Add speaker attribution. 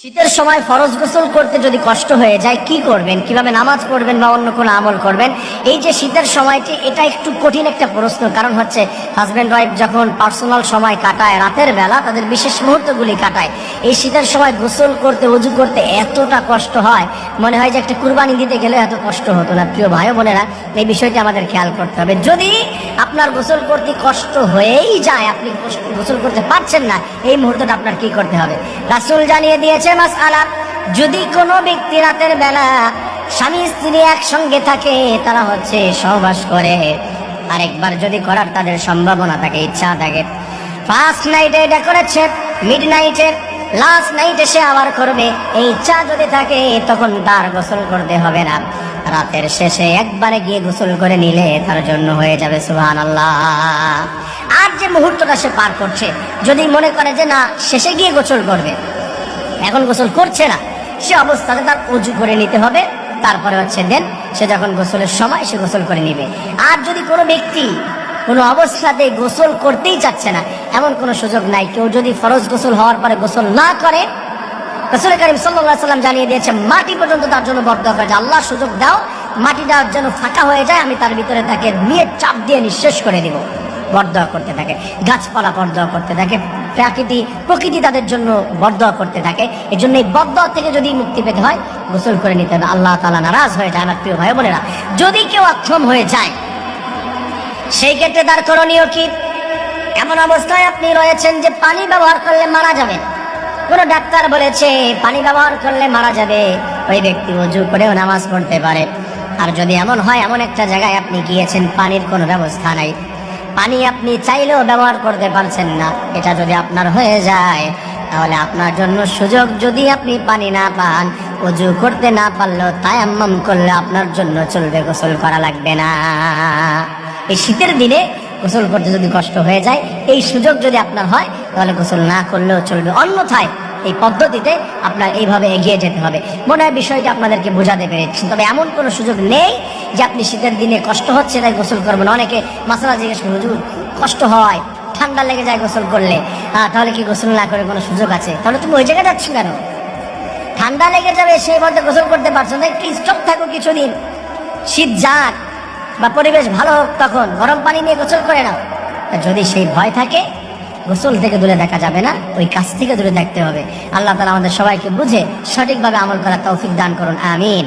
Speaker 1: শীতের সময় ফরজ গোসল করতে যদি কষ্ট হয়ে যায় কি করবেন, কিভাবে নামাজ পড়বেন বা অন্য কোনো আমল করবেন? এই যে শীতের সময়টি, এটা একটু কঠিন একটা প্রশ্ন। কারণ হচ্ছে হাজব্যান্ড ওয়াইফ যখন পার্সোনাল সময় কাটায়, রাতের বেলা তাদের বিশেষ মুহূর্তগুলি কাটায়, এই শীতের সময় গোসল করতে, ওযু করতে এতটা কষ্ট হয়, মনে হয় যে একটা কুরবানি দিতে গেলে এত কষ্ট হতো না। প্রিয় ভাই বোনেরা, এই বিষয়টি আমাদের খেয়াল করতে হবে। যদি আপনার গোসল করতে কষ্ট হয়েই যায়, আপনি গোসল করতে পারছেন না, এই মুহূর্তটা আপনার কি করতে হবে? রাসূল জানিয়ে দিয়েছে মাসআলা, যদি কোনো ব্যক্তি রাতের বেলা স্বামী স্ত্রী একসঙ্গে থাকে, তারা হচ্ছে সহবাস করে, আরেকবার যদি করার তাদের সম্ভাবনা থাকে, ইচ্ছা থাকে, ফার্স্ট নাইটে এটা করেছে, মিড নাইটে, লাস্ট নাইটে সে আবার করবে, এই ইচ্ছা যদি থাকে তখন তার গোসল করতে হবে না। রাতের শেষে একবারে গিয়ে গোসল করে নিলে তার জন্য হয়ে যাবে সুবহানাল্লাহ। আর যে মুহূর্তটা সে পার করছে, যদি মনে করে যে না শেষে গিয়ে গোসল করবে, এখন গোসল করছে না, সে অবস্থাতে তার ওযু করে নিতে হবে, তারপরে হচ্ছে দেন সে যখন গোসলের সময় সে গোসল করে নিবে। আর যদি কোনো ব্যক্তি কোনো অবস্থাতে গোসল করতেই চাচ্ছে না, এমন কোনো সুযোগ নাই। কেউ যদি ফরজ গোসল হওয়ার পরে গোসল না করে, রাসূল কারীম সাল্লাল্লাহু আলাইহি ওয়াসাল্লাম জানিয়ে দিয়েছেন মাটি পর্যন্ত তার জন্য বরদোয়া করে, আল্লাহ সুযোগ দাও মাটিটা যেন ফাঁকা হয়ে যায়, আমি তার ভিতরে তাকে নিয়ে চাপ দিয়ে নিঃশেষ করে দিব। বরদোয়া করতে থাকে, গাছপালা বরদোয়া করতে থাকে, প্রকৃতি তাদের জন্য বরদোয়া করতে থাকে। এই জন্য এই বরদোয়া থেকে যদি মুক্তি পেতে হয়, গোসল করে নিতে হবে। আল্লাহ তাআলা নারাজ হয়ে যায়। আমার প্রিয় ভাই বোনেরা, যদি কেউ অক্ষম হয়ে যায়, সেই ক্ষেত্রে তার করণীয় কি? এমন অবস্থায় আপনি রয়েছেন যে পানি ব্যবহার করলে মারা যাবেন, কোন ডাক্তার বলেছে পানি ব্যবহার করলে মারা যাবে, ওই ব্যক্তি ওযু করেও নামাজ পড়তে পারে। আর যদি এমন হয়, এমন একটা জায়গায় আপনি গিয়েছেন, পানির কোনো ব্যবস্থা নাই, পানি আপনি চাইলেও ব্যবহার করতে পারছেন না, এটা যদি আপনার হয়ে যায়, তাহলে আপনার জন্য সুযোগ, যদি আপনি পানি না পান, ওযু করতে না পারলেও তায়াম্মুম করলে আপনার জন্য চলবে, গোসল করা লাগবে না। এই শীতের দিনে গোসল করতে যদি কষ্ট হয়ে যায়, এই সুযোগ যদি আপনার হয়, তাহলে গোসল না করলেও চলবে। অন্যথায় এই পদ্ধতিতে আপনার এইভাবে এগিয়ে যেতে হবে। মনে হয় বিষয়টি আপনাদেরকে বোঝাতে পেরেছি। তবে এমন কোনো সুযোগ নেই যে আপনি শীতের দিনে কষ্ট হচ্ছে তাই গোসল করবেন। অনেকে মাসালা জিজ্ঞেস করেন, হুজুর কষ্ট হয়, ঠান্ডা লেগে যায় গোসল করলে, তাহলে কি গোসল না করে কোনো সুযোগ আছে? তাহলে তুমি ওই জায়গায় যাচ্ছ কেন? ঠান্ডা লেগে যাবে সেই মধ্যে গোসল করতে পারছো না, একটু স্টপ থাকো কিছুদিন, শীত যাক বা পরিবেশ ভালো হোক, তখন গরম পানি নিয়ে গোসল করে নাও। যদি সেই ভয় থাকে, গোসল থেকে দূরে দেখা যাবে না, ওই কাজ থেকে দূরে থাকতে হবে। আল্লাহ তাআলা আমাদের সবাইকে বুঝে সঠিকভাবে আমল করার তৌফিক দান করুন, আমিন।